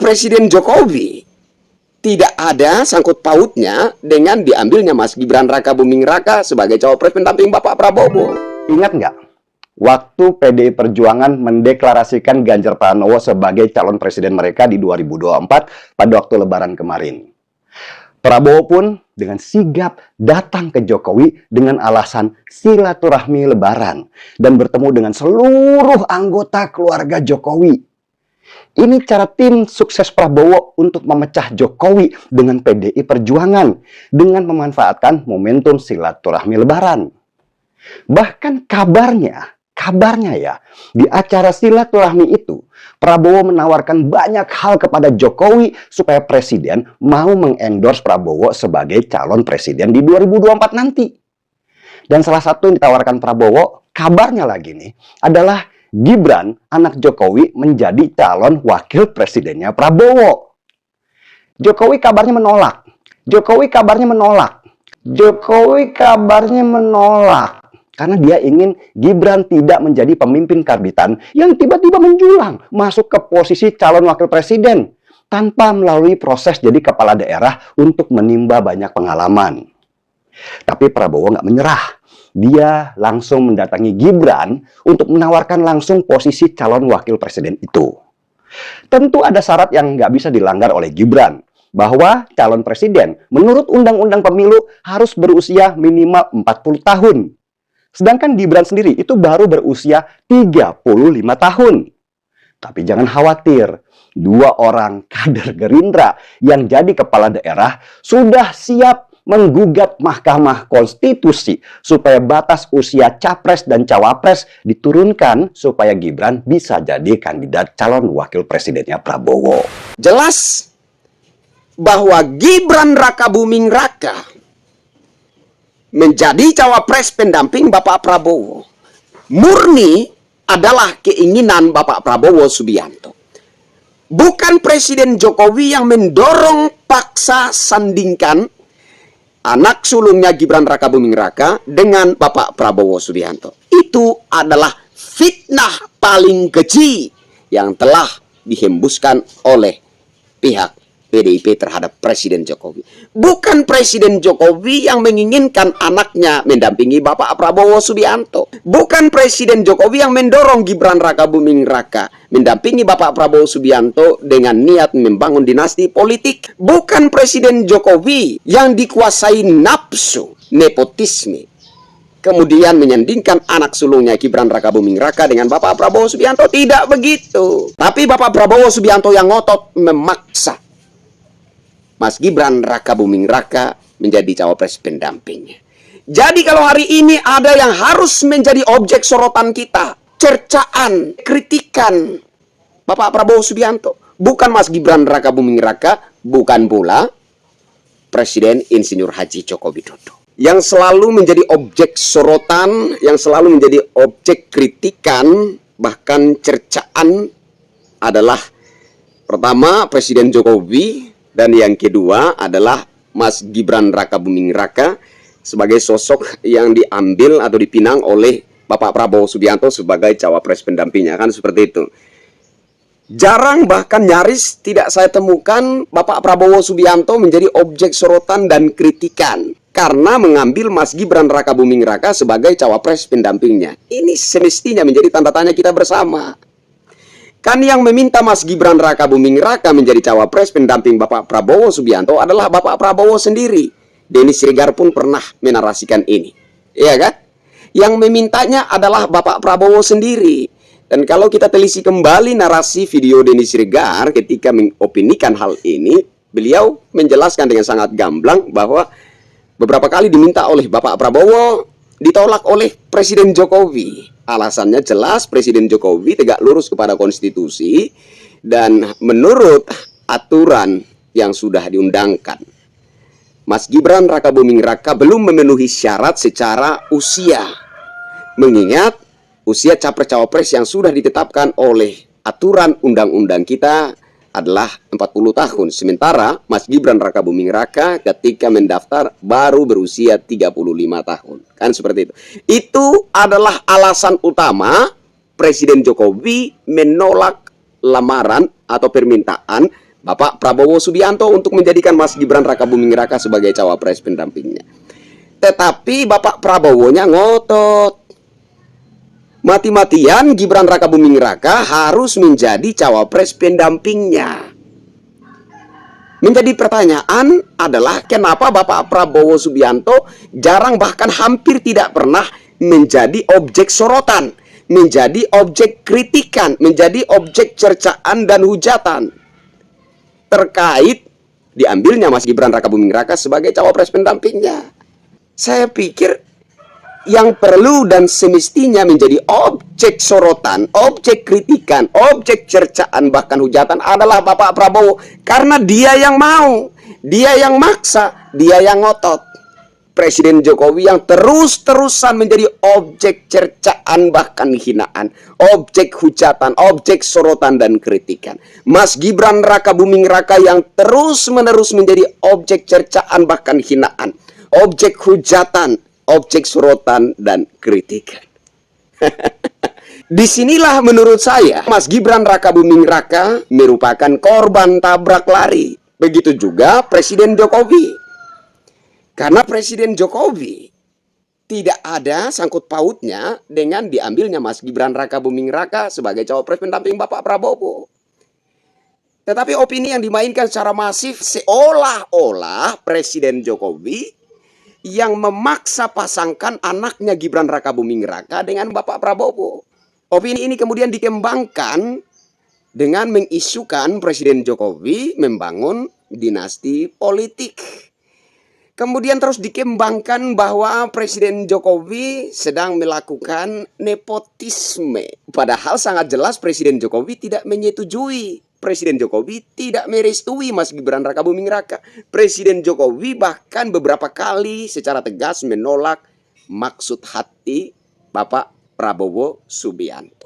Presiden Jokowi tidak ada sangkut pautnya dengan diambilnya Mas Gibran Rakabuming Raka sebagai cawapres pendamping Bapak Prabowo. Ingat nggak? Waktu PDI Perjuangan mendeklarasikan Ganjar Pranowo sebagai calon presiden mereka di 2024 pada waktu Lebaran kemarin. Prabowo pun dengan sigap datang ke Jokowi dengan alasan silaturahmi Lebaran dan bertemu dengan seluruh anggota keluarga Jokowi. Ini cara tim sukses Prabowo untuk memecah Jokowi dengan PDI Perjuangan dengan memanfaatkan momentum silaturahmi Lebaran. Bahkan kabarnya ya, di acara silaturahmi itu, Prabowo menawarkan banyak hal kepada Jokowi supaya Presiden mau mengendorse Prabowo sebagai calon presiden di 2024 nanti. Dan salah satu yang ditawarkan Prabowo, kabarnya lagi nih, adalah Gibran, anak Jokowi, menjadi calon wakil presidennya Prabowo. Jokowi kabarnya menolak. Karena dia ingin Gibran tidak menjadi pemimpin karbitan yang tiba-tiba menjulang masuk ke posisi calon wakil presiden tanpa melalui proses jadi kepala daerah untuk menimba banyak pengalaman. Tapi Prabowo nggak menyerah. Dia langsung mendatangi Gibran untuk menawarkan langsung posisi calon wakil presiden itu. Tentu ada syarat yang nggak bisa dilanggar oleh Gibran, bahwa calon presiden menurut Undang-Undang Pemilu harus berusia minimal 40 tahun. Sedangkan Gibran sendiri itu baru berusia 35 tahun. Tapi jangan khawatir, dua orang kader Gerindra yang jadi kepala daerah sudah siap menggugat Mahkamah Konstitusi supaya batas usia capres dan cawapres diturunkan supaya Gibran bisa jadi kandidat calon wakil presidennya Prabowo. Jelas bahwa Gibran Rakabuming Raka menjadi cawapres pendamping Bapak Prabowo murni adalah keinginan Bapak Prabowo Subianto. Bukan Presiden Jokowi yang mendorong paksa sandingkan anak sulungnya Gibran Rakabuming Raka dengan Bapak Prabowo Subianto. Itu adalah fitnah paling keji yang telah dihembuskan oleh pihak PDIP terhadap Presiden Jokowi. Bukan Presiden Jokowi yang menginginkan anaknya mendampingi Bapak Prabowo Subianto. Bukan Presiden Jokowi yang mendorong Gibran Rakabuming Raka mendampingi Bapak Prabowo Subianto dengan niat membangun dinasti politik. Bukan Presiden Jokowi yang dikuasai nafsu nepotisme kemudian menyandingkan anak sulungnya Gibran Rakabuming Raka dengan Bapak Prabowo Subianto. Tidak begitu. Tapi Bapak Prabowo Subianto yang ngotot memaksa Mas Gibran Rakabuming Raka menjadi cawapres pendampingnya. Jadi kalau hari ini ada yang harus menjadi objek sorotan kita, cercaan, kritikan Bapak Prabowo Subianto, bukan Mas Gibran Rakabuming Raka, bukan pula Presiden Insinyur Haji Joko Widodo. Yang selalu menjadi objek sorotan, yang selalu menjadi objek kritikan, bahkan cercaan adalah pertama Presiden Jokowi, dan yang kedua adalah Mas Gibran Rakabuming Raka sebagai sosok yang diambil atau dipinang oleh Bapak Prabowo Subianto sebagai cawapres pendampingnya. Kan seperti itu. Jarang bahkan nyaris tidak saya temukan Bapak Prabowo Subianto menjadi objek sorotan dan kritikan karena mengambil Mas Gibran Rakabuming Raka sebagai cawapres pendampingnya. Ini semestinya menjadi tanda tanya kita bersama. Kan yang meminta Mas Gibran Rakabuming Raka menjadi cawapres pendamping Bapak Prabowo Subianto adalah Bapak Prabowo sendiri. Denny Siregar pun pernah menarasikan ini. Iya kan? Yang memintanya adalah Bapak Prabowo sendiri. Dan kalau kita telisi kembali narasi video Denny Siregar ketika mengopinikan hal ini, beliau menjelaskan dengan sangat gamblang bahwa beberapa kali diminta oleh Bapak Prabowo, ditolak oleh Presiden Jokowi. Alasannya jelas, Presiden Jokowi tegak lurus kepada konstitusi dan menurut aturan yang sudah diundangkan. Mas Gibran Rakabuming Raka belum memenuhi syarat secara usia. Mengingat usia capres-cawapres yang sudah ditetapkan oleh aturan undang-undang kita adalah 40 tahun. Sementara Mas Gibran Rakabuming Raka ketika mendaftar baru berusia 35 tahun. Kan seperti itu. Itu adalah alasan utama Presiden Jokowi menolak lamaran atau permintaan Bapak Prabowo Subianto untuk menjadikan Mas Gibran Rakabuming Raka sebagai cawapres pendampingnya. Tetapi Bapak Prabowo-nya ngotot. Mati-matian Gibran Rakabuming Raka harus menjadi cawapres pendampingnya. Menjadi pertanyaan adalah kenapa Bapak Prabowo Subianto jarang bahkan hampir tidak pernah menjadi objek sorotan, menjadi objek kritikan, menjadi objek cercaan dan hujatan terkait diambilnya Mas Gibran Rakabuming Raka sebagai cawapres pendampingnya. Saya pikir yang perlu dan semestinya menjadi objek sorotan, objek kritikan, objek cercaan bahkan hujatan adalah Bapak Prabowo, karena dia yang mau, dia yang maksa, dia yang ngotot. Presiden Jokowi yang terus-terusan menjadi objek cercaan bahkan hinaan, objek hujatan, objek sorotan dan kritikan. Mas Gibran Rakabuming Raka yang terus-menerus menjadi objek cercaan bahkan hinaan, objek hujatan, objek sorotan dan kritikan. Disinilah menurut saya Mas Gibran Rakabuming Raka merupakan korban tabrak lari. Begitu juga Presiden Jokowi. Karena Presiden Jokowi tidak ada sangkut pautnya dengan diambilnya Mas Gibran Rakabuming Raka sebagai cawapres pendamping Bapak Prabowo. Tetapi opini yang dimainkan secara masif seolah-olah Presiden Jokowi yang memaksa pasangkan anaknya Gibran Rakabuming Raka dengan Bapak Prabowo. Opini ini kemudian dikembangkan dengan mengisukan Presiden Jokowi membangun dinasti politik. Kemudian terus dikembangkan bahwa Presiden Jokowi sedang melakukan nepotisme. Padahal sangat jelas Presiden Jokowi tidak menyetujui. Presiden Jokowi tidak merestui Mas Gibran Rakabuming Raka. Presiden Jokowi bahkan beberapa kali secara tegas menolak maksud hati Bapak Prabowo Subianto.